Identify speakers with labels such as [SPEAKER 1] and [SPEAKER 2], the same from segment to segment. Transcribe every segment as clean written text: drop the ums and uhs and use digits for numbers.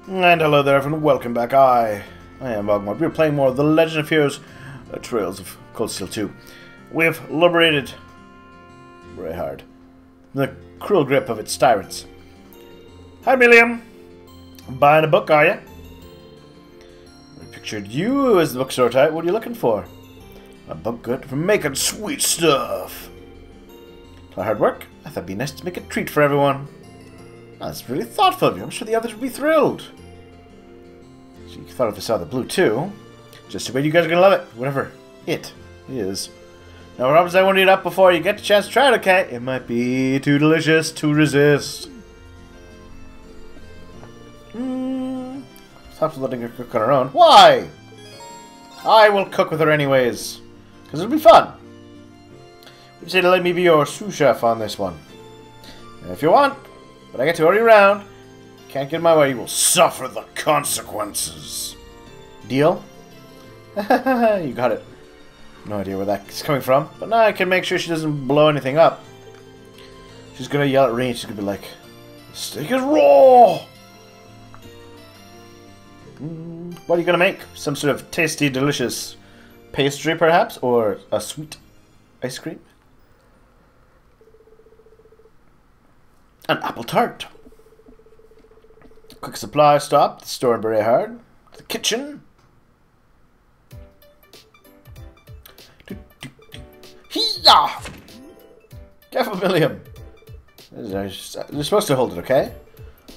[SPEAKER 1] And hello there everyone, welcome back. I am BogMod. We're playing more of The Legend of Heroes, Trails of Cold Steel 2. We have liberated Bareahard from the cruel grip of its tyrants. Hi Milliam. Buying a book, are you? I pictured you as the bookstore type. What are you looking for? A book good for making sweet stuff. For hard work, I thought it'd be nice to make a treat for everyone. That's really thoughtful of you. I'm sure the others would be thrilled. So you thought if I saw the blue too. Just too bad you guys are gonna love it. Whatever it is. Now, Robbins, I won't eat up before you get the chance to try it, okay? It might be too delicious to resist. Stop letting her cook on her own. Why? I will cook with her anyways. Because it'll be fun. Would you say to let me be your sous chef on this one? And if you want. But I get to order you around. Can't get in my way, you will suffer the consequences. Deal? You got it. No idea where that's coming from. But now I can make sure she doesn't blow anything up. She's gonna yell at Rain. She's gonna be like, the steak is raw! What are you gonna make? Some sort of tasty, delicious pastry, perhaps? Or a sweet ice cream? An apple tart. Quick supply stop. The store in Bareahard. The kitchen. Hee-yah! Careful, William. You're supposed to hold it, okay?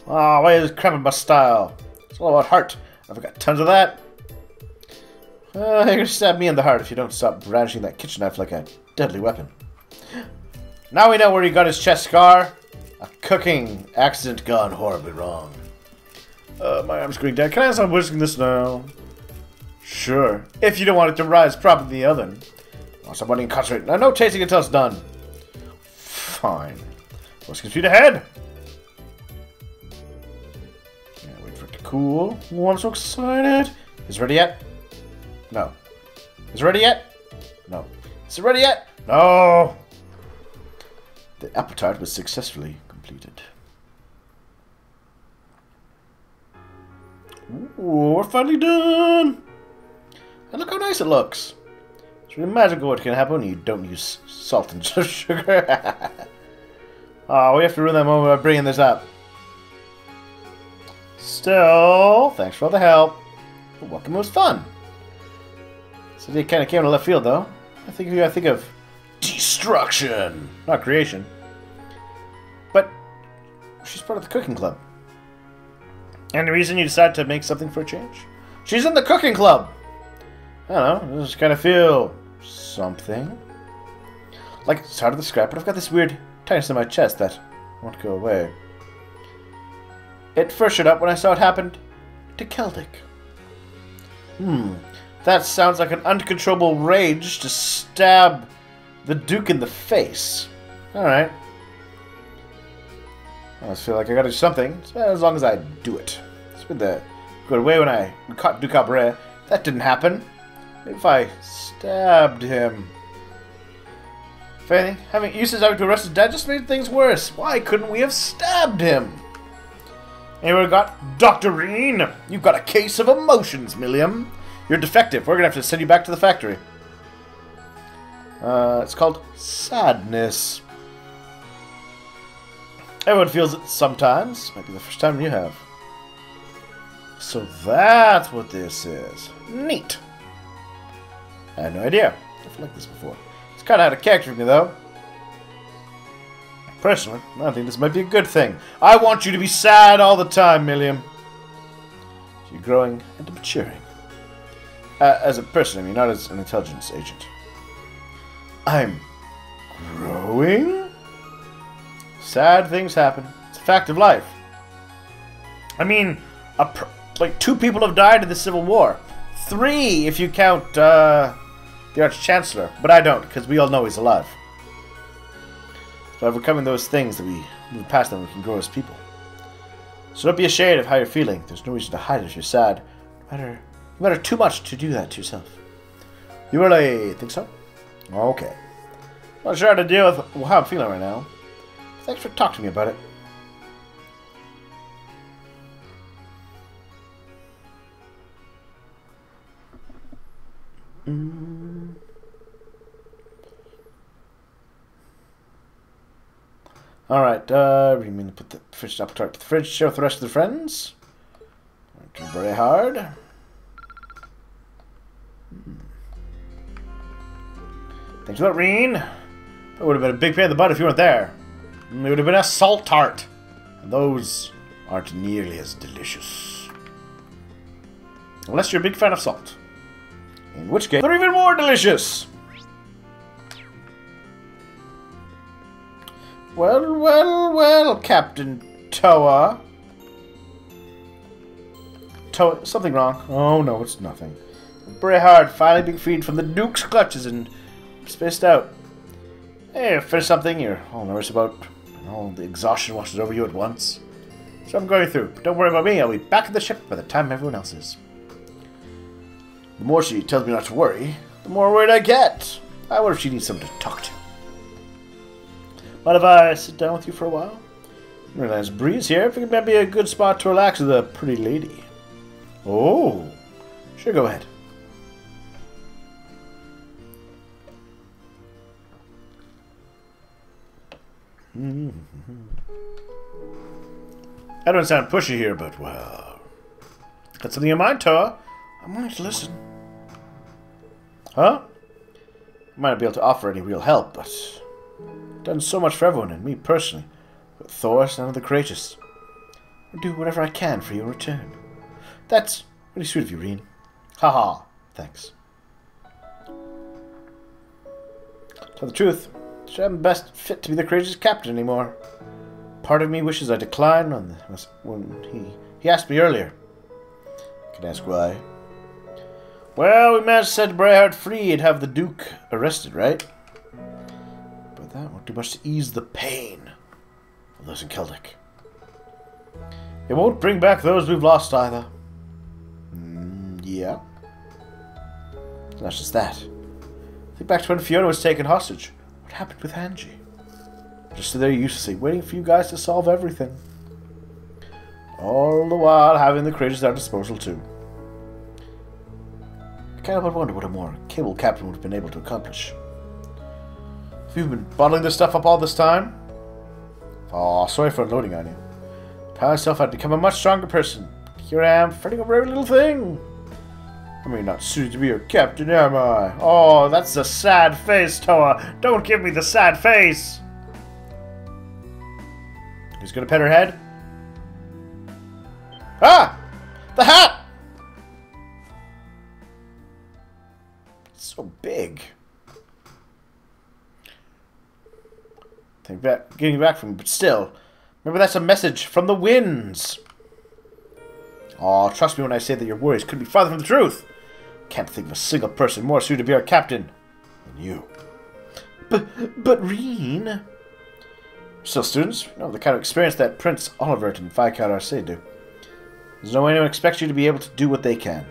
[SPEAKER 1] Ah, why is cramping my style? It's all about heart. I've got tons of that. You're gonna stab me in the heart if you don't stop brandishing that kitchen knife like a deadly weapon. Now we know where he got his chest scar. A cooking accident gone horribly wrong. My arm's going down. Can I stop whisking this now? Sure. If you don't want it to rise properly in the oven. Oh, somebody concentrate. Now, no tasting until it's done. Fine. Whisking speed ahead. Yeah, wait for it to cool. Oh, I'm so excited. Is it ready yet? No. Is it ready yet? No. Is it ready yet? No. The apple tart was successfully completed. Ooh, we're finally done! And look how nice it looks. It's really magical what can happen when you don't use salt and sugar. Oh, we have to ruin that moment by bringing this up. Still, thanks for all the help. The welcome was fun. So they kind of came to left field, though. I think of destruction, not creation. But she's part of the cooking club. And the reason you decided to make something for a change? She's in the cooking club! I don't know, I just kind of feel something. Like it's hard to describe, but I've got this weird tightness in my chest that won't go away. It first showed up when I saw it happened to Celtic. That sounds like an uncontrollable rage to stab the Duke in the face. Alright. I just feel like I gotta do something, as long as I do it. It's been the good way when I caught Duke Cabaret. That didn't happen. Maybe if I stabbed him. If anything, having uses out to arrest his dad just made things worse. Why couldn't we have stabbed him? Anyway, we got Dr. Reen. You've got a case of emotions, Milliam. You're defective. We're gonna have to send you back to the factory. It's called sadness. Everyone feels it sometimes. Might be the first time you have. So that's what this is. Neat. I had no idea. I've liked this before. It's kind of out of character for me, though. Personally, I think this might be a good thing. I want you to be sad all the time, Milliam. You're growing and maturing. As a person, I mean, not as an intelligence agent. I'm growing? Sad things happen. It's a fact of life. I mean, like 2 people have died in the Civil War. 3 if you count the Arch-Chancellor. But I don't, because we all know he's alive. By overcoming those things that we move past them, we can grow as people. So don't be ashamed of how you're feeling. There's no reason to hide if you're sad. No matter too much to do that to yourself. You really think so? Okay. Not sure how to deal with how I'm feeling right now. Thanks for talking to me about it. Alright, we mean to put the fish appetite to the fridge, share with the rest of the friends. To Bareahard. Thanks for that, Reen. That would have been a big pain in the butt if you weren't there. It would have been a salt tart. And those aren't nearly as delicious. Unless you're a big fan of salt. In which case, they're even more delicious! Well, well, well, Captain Toa. Toa, something wrong. Oh no, it's nothing. Bareahard finally being freed from the Duke's clutches and spaced out. Hey, finish something you're all nervous about, and all the exhaustion washes over you at once. So I'm going through. But don't worry about me, I'll be back at the ship by the time everyone else is. The more she tells me not to worry, the more worried I get. I wonder if she needs someone to talk to. Mind if I sit down with you for a while? Really nice breeze here. I think it might be a good spot to relax with a pretty lady. Oh, sure, go ahead. I don't sound pushy here, but well, got something in mind, Toa? I'm willing to listen. Huh? I might not be able to offer any real help, but I've done so much for everyone and me personally. But Thor's none of the courageous. I'll do whatever I can for your return. That's really sweet of you, Reen. Haha, thanks. To tell the truth, I'm best fit to be the courageous captain anymore. Part of me wishes I declined on when he asked me earlier. I can ask why. Well, we managed to set Bareahard free and have the Duke arrested, right? But that won't do much to ease the pain of those in Celtic. It won't bring back those we've lost either. Yeah. Not just that. Think back to when Fiona was taken hostage. What happened with Angie? Just stood there uselessly, waiting for you guys to solve everything. All the while having the courageous at our disposal too. I can't help but wonder what a more capable captain would have been able to accomplish. Have you been bottling this stuff up all this time? Oh, sorry for unloading on you. I myself had become a much stronger person. Here I am, fretting over every little thing. I mean, not suited to be your captain, am I? Oh, that's a sad face, Toa. Don't give me the sad face. He's gonna pet her head. Ah! The hat! It's so big. Getting back from me, but still. Remember, that's a message from the winds. Oh, trust me when I say that your worries couldn't be farther from the truth. Can't think of a single person more suited to be our captain than you. But Reen... Still, students, you know the kind of experience that Prince Olivert and Viscount Arcee do. There's no way anyone expects you to be able to do what they can.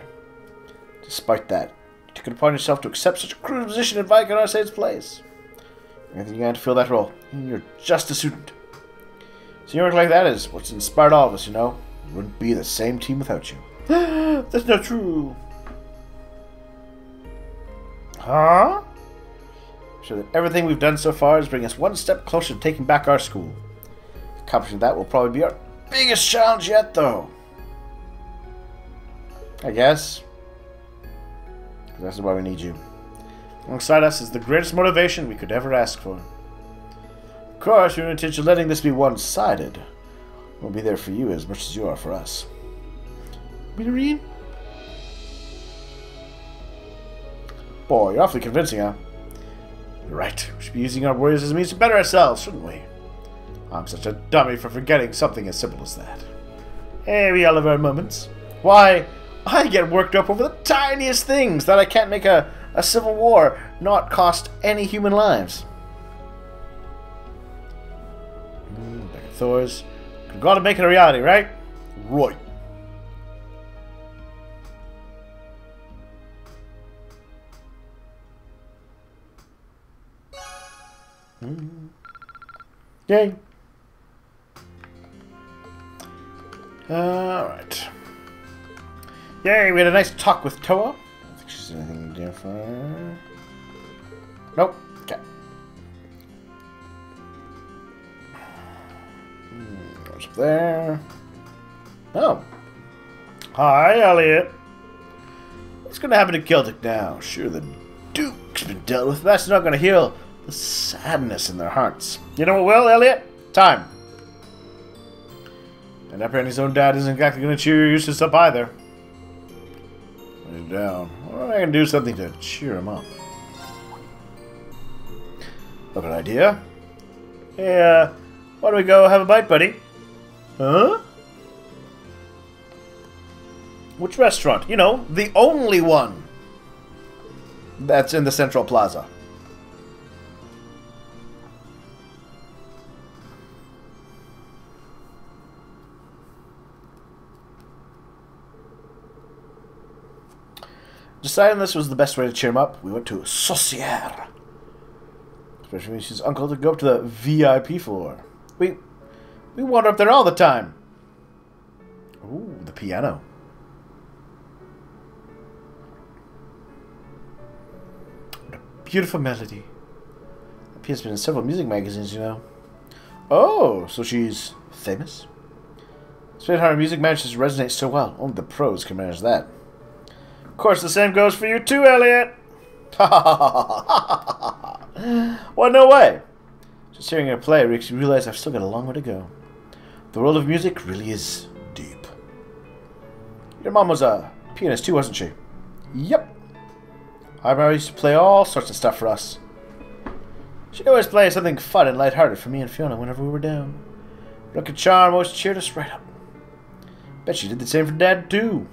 [SPEAKER 1] Despite that, you took it upon yourself to accept such a crucial position in Viscount Arcee's place. Anything you had to fill that role. You're just a student. Seeing work like that is what's inspired all of us, you know. We wouldn't be the same team without you. That's not true. Huh? So that everything we've done so far is bringing us one step closer to taking back our school. Accomplishing that will probably be our biggest challenge yet, though. I guess. That's why we need you. Alongside us is the greatest motivation we could ever ask for. Of course, we don't intend to letting this be one-sided. We'll be there for you as much as you are for us. Reen? Boy, you're awfully convincing, huh? You're right. We should be using our worries as a means to better ourselves, shouldn't we? I'm such a dummy for forgetting something as simple as that. Hey, we all have our moments. Why, I get worked up over the tiniest things that I can't make a civil war not cost any human lives. Back at Thor's. We've got to make it a reality, right? Right. Yay. Alright. Yay, we had a nice talk with Toa. I don't think she's anything different. Nope. Okay. What's up there? Oh. Hi, Elliot. What's going to happen to Celtic now? Sure, the Duke's been dealt with. That's not going to heal the sadness in their hearts. You know what will, Elliot? Time. And apparently his own dad isn't exactly going to cheer your useless up either. He's down. Well, I can do something to cheer him up. Look, an idea. Hey, why don't we go have a bite, buddy? Huh? Which restaurant? You know, the only one that's in the Central Plaza. Deciding this was the best way to cheer him up, we went to Saucier. Especially when his uncle to go up to the VIP floor. We wander up there all the time. Ooh, the piano. What a beautiful melody. The piano's been in several music magazines, you know. Oh, so she's famous? It's weird how her music manages to resonate so well. Only the pros can manage that. Of course, the same goes for you too, Elliot. Ha ha ha ha ha ha. What? No way. Just hearing her play makes you realize I've still got a long way to go. The world of music really is deep. Your mom was a pianist too, wasn't she? Yep. I remember I used to play all sorts of stuff for us. She'd always play something fun and lighthearted for me and Fiona whenever we were down. Look at charm always cheered us right up. Bet she did the same for Dad too.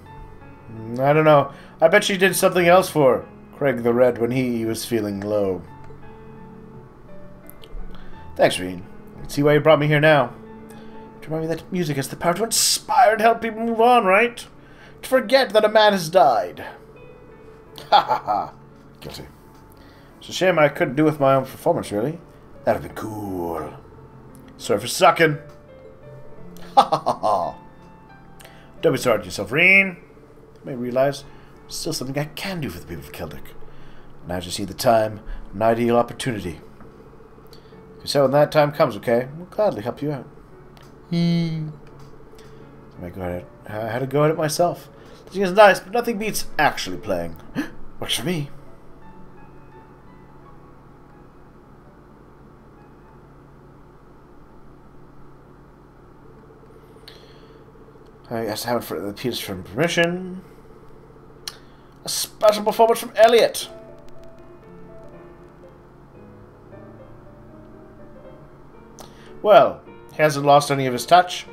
[SPEAKER 1] I don't know. I bet she did something else for Craig the Red when he was feeling low. Thanks, Reen. I can see why you brought me here now. To remind me that music has the power to inspire and help people move on, right? To forget that a man has died. Ha ha ha. Guilty. It's a shame I couldn't do with my own performance, really. That'd have been cool. Sorry for sucking. Ha ha ha ha. Don't be sorry to yourself, Reen. You may realize there's still something I can do for the people of Celtic. And I just see the time, an ideal opportunity. So when that time comes, okay, we'll gladly help you out. I might go ahead. I had to go at it myself. The thing is nice, but nothing beats actually playing. Works for me. I guess I haven't for the piece from permission. A special performance from Elliot. Well, he hasn't lost any of his touch.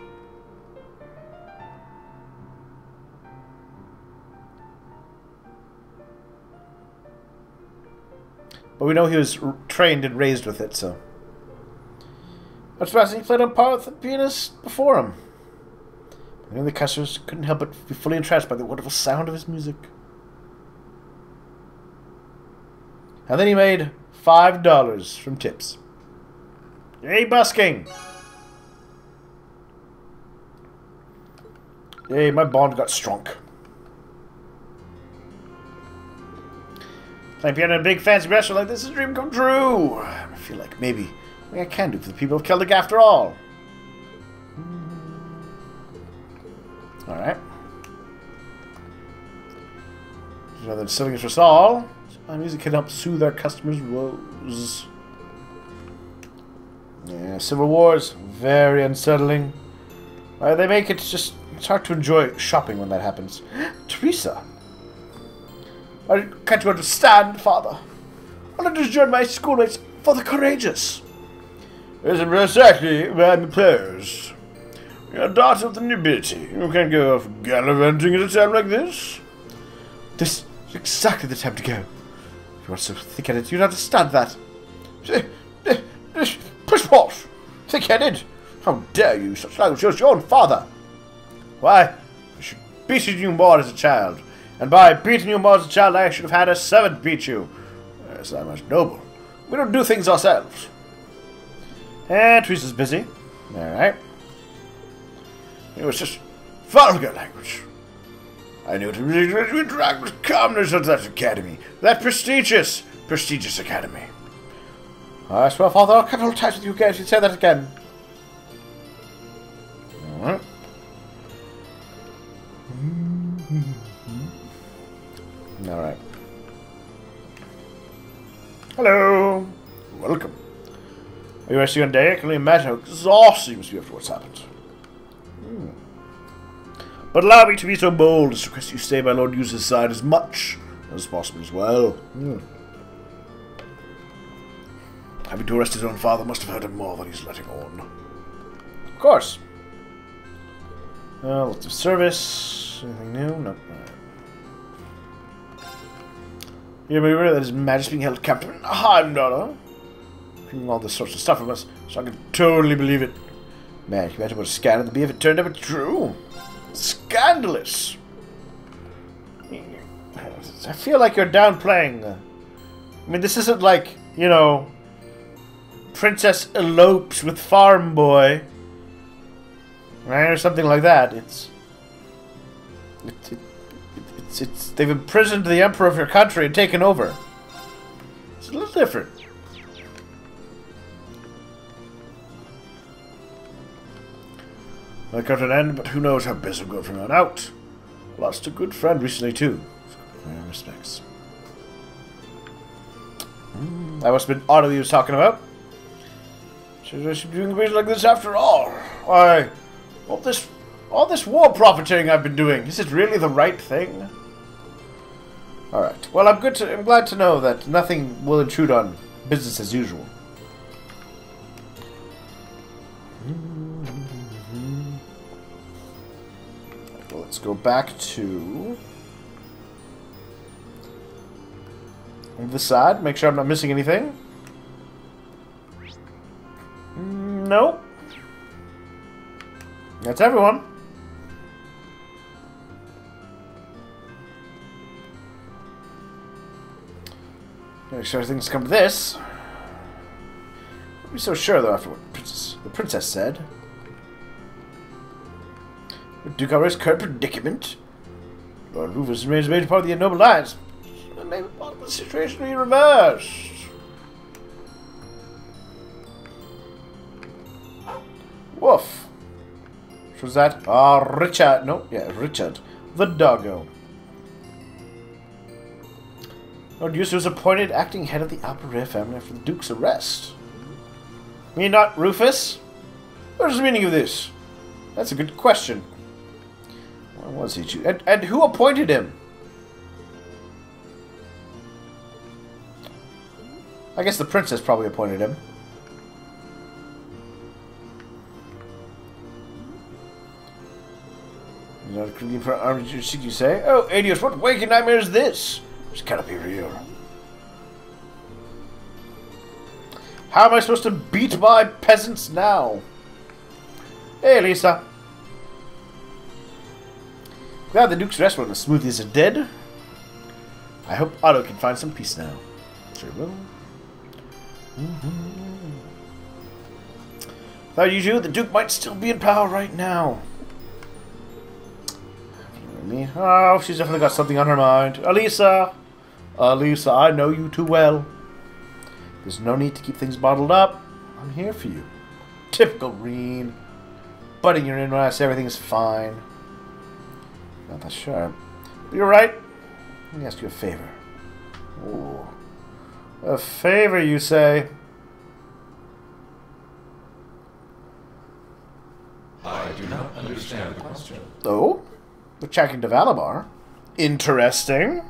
[SPEAKER 1] But we know he was trained and raised with it, so. What's surprising, he played on par with the pianist before him. Many of the customers couldn't help but be fully entranced by the wonderful sound of his music. And then he made $5 from tips. Yay, busking! Yay, my bond got strong. Playing piano in a big fancy restaurant like this is a dream come true. I feel like maybe I can do for the people of Celtic after all. Alright. Rather than selling it for us all, my music can help soothe our customers' woes. Yeah, civil wars, very unsettling. They make it just, it's hard to enjoy shopping when that happens. Teresa! Can't you understand, Father? I want to join my schoolmates for the courageous. Isn't exactly my players. You're a daughter of the nobility. You can't go off gallivanting at a time like this. This is exactly the time to go. You are so thick-headed, you don't understand that. Push-wash! Thick-headed! How dare you, such language as your own father! Why, I should beat you more as a child. And by beating you more as a child, I should have had a servant beat you. Yes, I'm as noble. We don't do things ourselves. And Teresa's busy. Alright. It was just vulgar language. I knew to interact with commoners of that academy. That prestigious academy. I swear, Father, I'll cut all ties with you guys if you say that again. Alright. Alright. Hello. Welcome. Are you resting on day? I can only imagine how exhausted you must be after what's happened. But allow me to be so bold as to request you stay by Lord Yuza's side as much as possible as well. Having to arrest his own father must have hurt him more than he's letting on. Of course. Lots of service. Anything new? No. You may remember that His Majesty being held captive in Heimdall. All this sorts of stuff from us, so I can totally believe it. Man, can you imagine what a scandal it'd be if it turned out true? Scandalous! I feel like you're downplaying. I mean, this isn't like, you know, Princess elopes with Farm Boy, right, or something like that. It's they've imprisoned the Emperor of your country and taken over. It's a little different. I got an end, but who knows how biz will go from on out. Lost a good friend recently, too. My respects. That must have been Otto he was talking about. Should I should be doing things like this after all? Why, all this war profiteering I've been doing, is it really the right thing? Alright. Well, I'm glad to know that nothing will intrude on business as usual. Let's go back to this side. Make sure I'm not missing anything. Nope. That's everyone. Make sure things come to this. Don't be so sure though after what the princess said. Duke Auror's current predicament. Lord Rufus remains a major part of the Noble Alliance. Maybe the situation will be reversed. Woof. Which was that? Ah, Richard. No, yeah, Richard. The doggo. Lord Yuza was appointed acting head of the Bareahard family after the Duke's arrest. Me not Rufus? What is the meaning of this? That's a good question. Where was he? And who appointed him? I guess the princess probably appointed him. You're not a for army, you say? Oh, idiots, what waking nightmare is this? This cannot be real. How am I supposed to beat my peasants now? Hey, Lisa. Glad the Duke's rest wasn't as smooth as it did. I hope Otto can find some peace now. Sure will. Without you two, the Duke might still be in power right now. Me? Oh, she's definitely got something on her mind. Alisa! Alisa, I know you too well. There's no need to keep things bottled up. I'm here for you. Typical Reen. Butting your in when I say everything's fine. Not that sharp. But you're right. Let me ask you a favor. Ooh. A favor, you say?
[SPEAKER 2] I do not understand the question.
[SPEAKER 1] Oh? The checking to Valimar. Interesting.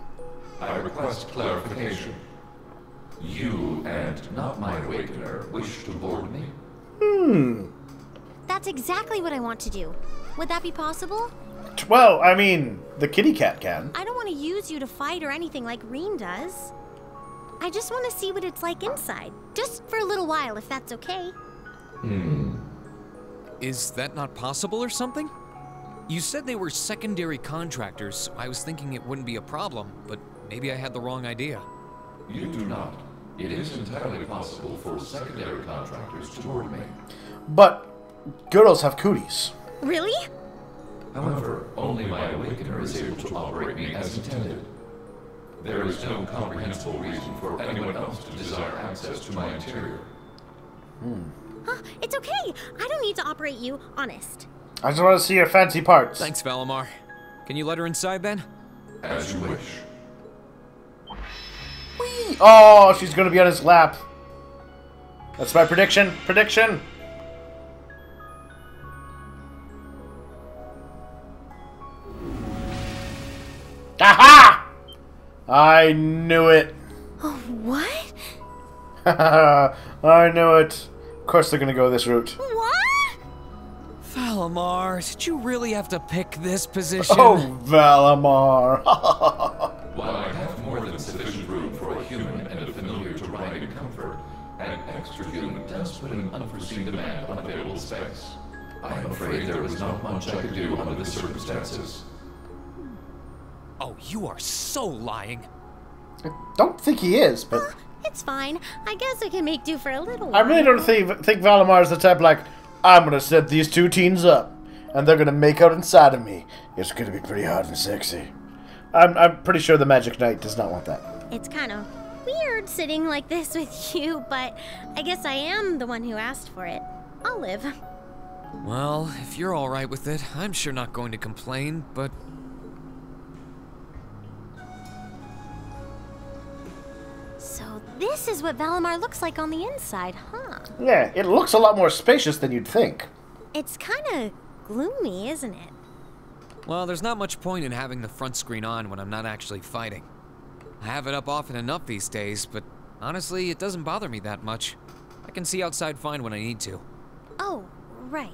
[SPEAKER 2] I request clarification. You and not my awakener wish to board me?
[SPEAKER 3] That's exactly what I want to do. Would that be possible?
[SPEAKER 1] Well, I mean, the kitty cat can.
[SPEAKER 3] I don't want to use you to fight or anything like Reen does. I just want to see what it's like inside. Just for a little while, if that's okay.
[SPEAKER 4] Is that not possible or something? You said they were secondary contractors, so I was thinking it wouldn't be a problem, but maybe I had the wrong idea.
[SPEAKER 2] You do not. It is entirely possible for secondary contractors to board me.
[SPEAKER 1] But girls have cooties.
[SPEAKER 3] Really?
[SPEAKER 2] However, only my awakener is able to operate me as intended. There is no comprehensible reason for anyone else to desire access to my interior.
[SPEAKER 3] It's okay. I don't need to operate you, honest.
[SPEAKER 1] I just want to see your fancy parts.
[SPEAKER 4] Thanks, Valimar. Can you let her inside then?
[SPEAKER 2] As you wish.
[SPEAKER 1] Whee! Oh, she's going to be on his lap. That's my prediction. Prediction. Aha! I knew it.
[SPEAKER 3] Oh, what?
[SPEAKER 1] I knew it. Of course they're going to go this route.
[SPEAKER 3] What?
[SPEAKER 4] Valimar, did you really have to pick this position?
[SPEAKER 1] Oh, Valimar.
[SPEAKER 2] While I have more than sufficient room for a human and a familiar to ride in comfort, an extra human does put an unforeseen demand on available space. I am afraid there was not much I could do under the circumstances.
[SPEAKER 4] Oh, you are so lying.
[SPEAKER 1] I don't think he is, but
[SPEAKER 3] It's fine. I guess I can make do for a little
[SPEAKER 1] I
[SPEAKER 3] while.
[SPEAKER 1] really don't think Valimar is the type like, I'm going to set these two teens up, and they're going to make out inside of me. It's going to be pretty hot and sexy. I'm pretty sure the Magic Knight does not want that.
[SPEAKER 3] It's kind of weird sitting like this with you, but I guess I am the one who asked for it. I'll live.
[SPEAKER 4] Well, if you're alright with it, I'm sure not going to complain, but...
[SPEAKER 3] So this is what Valimar looks like on the inside, huh?
[SPEAKER 1] Yeah, it looks a lot more spacious than you'd think.
[SPEAKER 3] It's kind of gloomy, isn't it?
[SPEAKER 4] Well, there's not much point in having the front screen on when I'm not actually fighting. I have it up often enough these days, but honestly, it doesn't bother me that much. I can see outside fine when I need to.
[SPEAKER 3] Oh, right.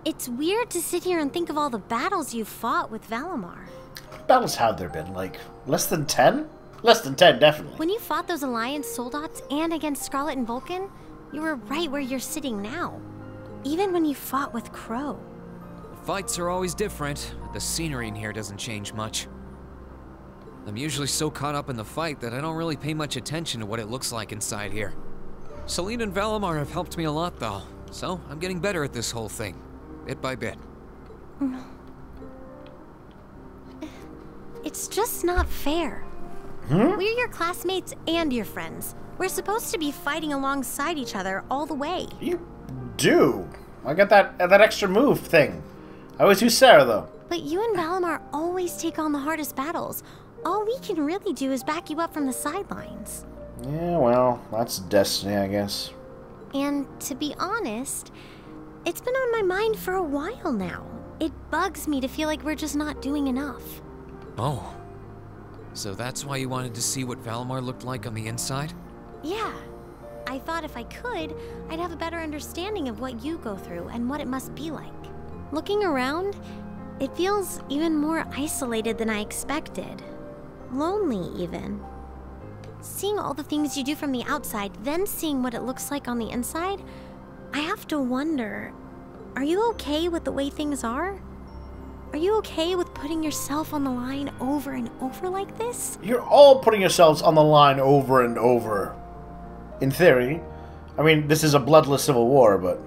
[SPEAKER 3] It's weird to sit here and think of all the battles you've fought with Valimar.
[SPEAKER 1] What battles have there been? Like, less than 10? Less than 10, definitely.
[SPEAKER 3] When you fought those Alliance soldats and against Scarlet and Vulcan, you were right where you're sitting now. Even when you fought with Crow.
[SPEAKER 4] The fights are always different, but the scenery in here doesn't change much. I'm usually so caught up in the fight that I don't really pay much attention to what it looks like inside here. Celine and Valimar have helped me a lot, though, so I'm getting better at this whole thing, bit by bit.
[SPEAKER 3] It's just not fair. We're your classmates and your friends. We're supposed to be fighting alongside each other all the way.
[SPEAKER 1] You do. I got that extra move thing. I always use Sarah, though.
[SPEAKER 3] But you and Valimar always take on the hardest battles. All we can really do is back you up from the sidelines.
[SPEAKER 1] Yeah, well, that's destiny, I guess.
[SPEAKER 3] And to be honest, it's been on my mind for a while now. It bugs me to feel like we're just not doing enough.
[SPEAKER 4] Oh. So that's why you wanted to see what Valimar looked like on the inside?
[SPEAKER 3] Yeah. I thought if I could, I'd have a better understanding of what you go through and what it must be like. Looking around, it feels even more isolated than I expected. Lonely, even. Seeing all the things you do from the outside, then seeing what it looks like on the inside, I have to wonder, are you okay with the way things are? Are you okay with putting yourself on the line over and over like this?
[SPEAKER 1] You're all putting yourselves on the line over and over. In theory. I mean, this is a bloodless civil war, but...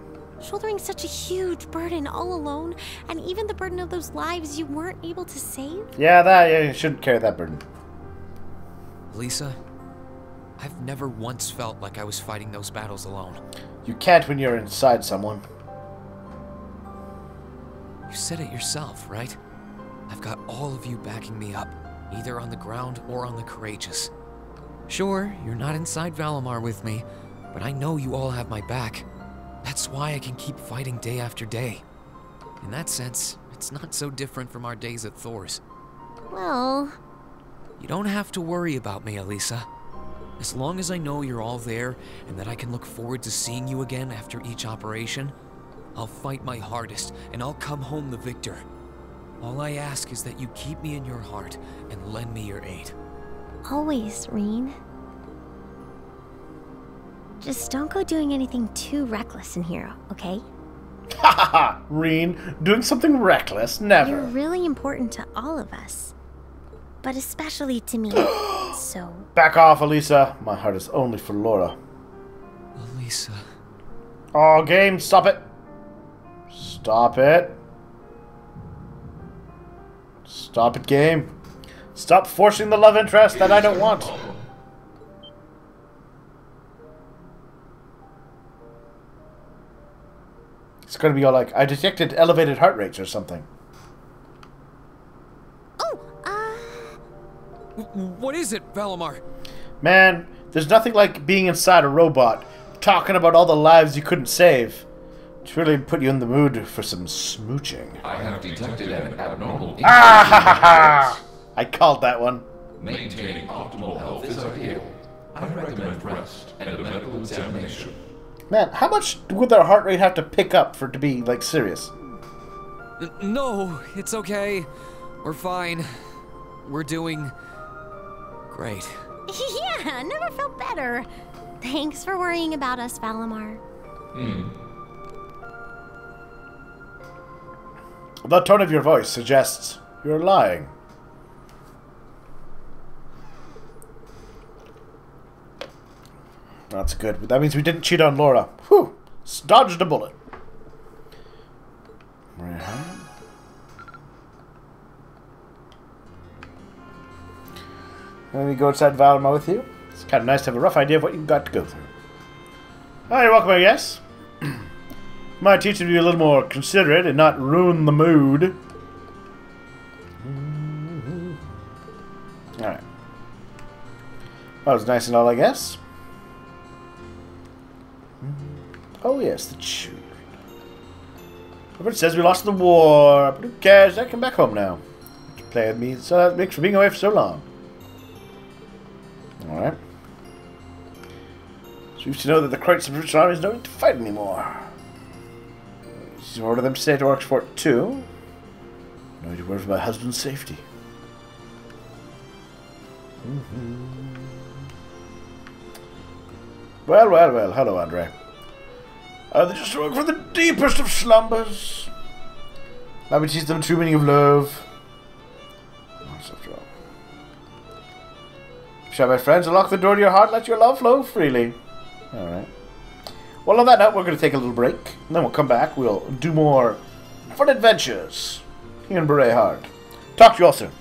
[SPEAKER 3] Shouldering such a huge burden all alone, and even the burden of those lives you weren't able to save?
[SPEAKER 1] Yeah, you shouldn't carry that burden.
[SPEAKER 4] Lisa, I've never once felt like I was fighting those battles alone.
[SPEAKER 1] You can't when you're inside someone.
[SPEAKER 4] You said it yourself, right? I've got all of you backing me up, either on the ground or on the courageous. Sure, you're not inside Valimar with me, but I know you all have my back. That's why I can keep fighting day after day. In that sense, it's not so different from our days at Thor's.
[SPEAKER 3] Well...
[SPEAKER 4] You don't have to worry about me, Elisa. As long as I know you're all there and that I can look forward to seeing you again after each operation, I'll fight my hardest and I'll come home the victor. All I ask is that you keep me in your heart and lend me your aid.
[SPEAKER 3] Always, Reen. Just don't go doing anything too reckless in here, okay?
[SPEAKER 1] Ha ha ha! Reen, doing something reckless? Never.
[SPEAKER 3] You're really important to all of us. But especially to me, so...
[SPEAKER 1] Back off, Elisa. My heart is only for Laura.
[SPEAKER 4] Elisa...
[SPEAKER 1] Oh, game, stop it. Stop it. Stop it, game. Stop forcing the love interest that I don't want. It's gonna be all like, I detected elevated heart rates or something.
[SPEAKER 3] Oh,
[SPEAKER 4] What is it, Valimar?
[SPEAKER 1] Man, there's nothing like being inside a robot, talking about all the lives you couldn't save. It's really put you in the mood for some smooching.
[SPEAKER 2] I have detected an abnormal
[SPEAKER 1] Ah ha ha ha! I called that one.
[SPEAKER 2] Maintaining optimal health is ideal. I recommend rest and a medical examination.
[SPEAKER 1] Man, how much would their heart rate have to pick up for it to be, like, serious?
[SPEAKER 4] No, it's okay. We're fine. We're doing great.
[SPEAKER 3] yeah, never felt better. Thanks for worrying about us, Valimar.
[SPEAKER 1] The tone of your voice suggests you're lying. That's good. That means we didn't cheat on Laura. Whew! Dodged a bullet. Let me go inside Valimar with you. It's kind of nice to have a rough idea of what you've got to go through. Oh, you're welcome, I guess. Might teach you to be a little more considerate and not ruin the mood. Alright. That was nice and all, I guess. Oh yes, the children. Everyone says we lost the war, but who cares? I come back home now. You can play with me, so that makes for being away for so long. Alright. So you to know that the Knights of the British Army is no need to fight anymore. You order them to stay to Oxford too. No need to worry for my husband's safety. Well, well, well. Hello, Andre. They just woke from the deepest of slumbers. Let me teach them the true meaning of love. Shall my friends unlock the door to your heart, let your love flow freely. Alright. Well, on that note, we're going to take a little break. And then we'll come back. We'll do more fun adventures here in Bareahard. Talk to you all soon.